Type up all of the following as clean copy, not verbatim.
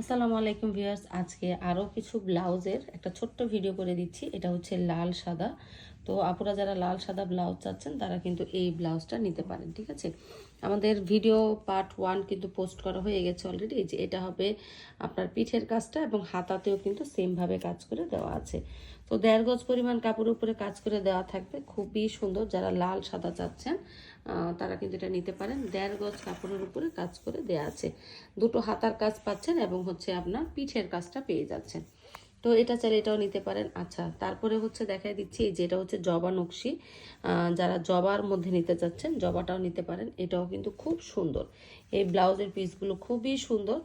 আসসালামু আলাইকুম ভিউয়ার্স, আজকে আরও কিছু ব্লাউজের একটা ছোট্ট ভিডিও করে দিচ্ছি। এটা হচ্ছে লাল সাদা। তো আপুরা যারা লাল সাদা ব্লাউজ চাচ্ছেন তারা কিন্তু এই ব্লাউজটা নিতে পারেন, ঠিক আছে। আমাদের ভিডিও পার্ট 1 কিন্তু পোস্ট করা হয়ে গেছে অলরেডি। যে এটা হবে আপনার পিঠের কাজটা এবং হাতাতেও কিন্তু সেমভাবে কাজ করে দেওয়া আছে। তো 1.5 গজ পরিমাণ কাপড়ের উপরে কাজ করে দেওয়া থাকবে, খুবই সুন্দর। যারা লাল সাদা চাচ্ছেন তারা কিন্তু এটা নিতে পারেন। 1.5 গজ কাপড়ের উপরে কাজ করে দেওয়া আছে, দুটো হাতার কাজ পাচ্ছেন এবং হচ্ছে আপনার পিঠের কাজটা পেয়ে যাচ্ছেন। তো এটা চাইলে এটাও নিতে পারেন। আচ্ছা, তারপরে হচ্ছে দেখাই দিচ্ছি যেটা হচ্ছে জবা নকশি। যারা জবার মধ্যে নিতে চাচ্ছেন জবাটাও নিতে পারেন, এটাও কিন্তু খুব সুন্দর। এই ব্লাউজের পিসগুলো খুবই সুন্দর।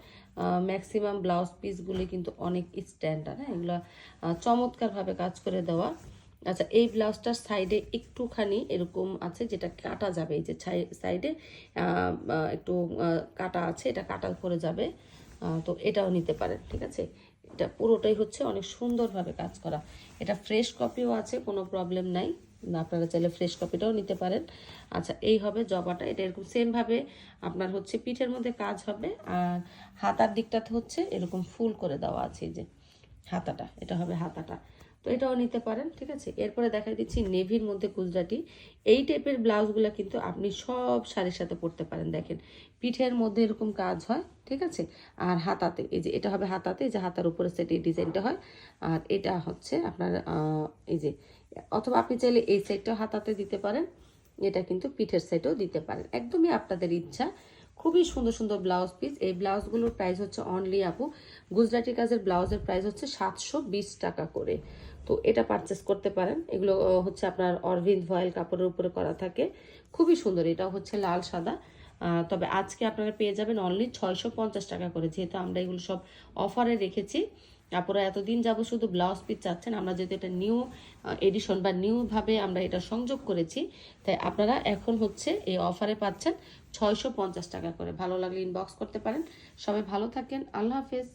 ম্যাক্সিমাম ব্লাউজ পিসগুলি কিন্তু অনেক স্ট্যান্ডার্ড, হ্যাঁ, এগুলো চমৎকারভাবে কাজ করে দেওয়া। আচ্ছা, এই ব্লাউজটার সাইডে একটুখানি এরকম আছে যেটা কাটা যাবে। এই যে সাইডে একটু কাটা আছে, এটা কাটা করে যাবে। তো এটাও নিতে পারেন, ঠিক আছে। এটা পুরোটাই হচ্ছে অনেক সুন্দরভাবে কাজ করা। এটা ফ্রেশ কপিও আছে, কোনো প্রবলেম নাই, আপনারা চাইলে ফ্রেশ কপিটাও নিতে পারেন। আচ্ছা, এই হবে জবাটা। এটা এরকম সেমভাবে আপনার হচ্ছে পিঠের মধ্যে কাজ হবে, আর হাতার দিকটাতে হচ্ছে এরকম ফুল করে দেওয়া আছে। এই যে হাতাটা, এটা হবে হাতাটা। তো এটাও নিতে পারেন, ঠিক আছে। এরপরে দেখাই দিচ্ছি নেভির মধ্যে গুজরাটি। এই টাইপের ব্লাউজগুলো কিন্তু আপনি সব শাড়ির সাথে পরতে পারেন। দেখেন পিঠের মধ্যে এরকম কাজ হয়, ঠিক আছে। আর হাতাতে এই যে এটা হবে হাতাতে, এই যে হাতার উপরে সেট এই ডিজাইনটা হয়। আর এটা হচ্ছে আপনার এই যে, অথবা আপনি চাইলে এই সাইডটাও হাতাতে দিতে পারেন, এটা কিন্তু পিঠের সাইডেও দিতে পারেন, একদমই আপনাদের ইচ্ছা। খুবই সুন্দর সুন্দর ব্লাউজ পিস। এই ব্লাউজগুলোর প্রাইস হচ্ছে অনলি আপু, গুজরাটি কাজের ব্লাউজের প্রাইস হচ্ছে 720 টাকা করে। তো এটা পারচেস করতে পারেন। এগুলো হচ্ছে আপনার অরভিন্দ ভয়েল কাপড়ের উপরে করা থাকে, খুবই সুন্দর। এটাও হচ্ছে লাল সাদা। তবে আজকে আপনারা পেয়ে যাবেন অনলি 650 টাকা করে, যেহেতু আমরা এগুলো সব অফারে রেখেছি। আপনারা এতদিন যাব শুধু ব্লাউজ পিস চাচ্ছেন, আমরা যেহেতু এটা নিউ এডিশন বা নিউভাবে আমরা এটা সংযোগ করেছি, তাই আপনারা এখন হচ্ছে এই অফারে পাচ্ছেন 650 টাকা করে। ভালো লাগলে ইনবক্স করতে পারেন। সবাই ভালো থাকেন, আল্লাহ হাফেজ।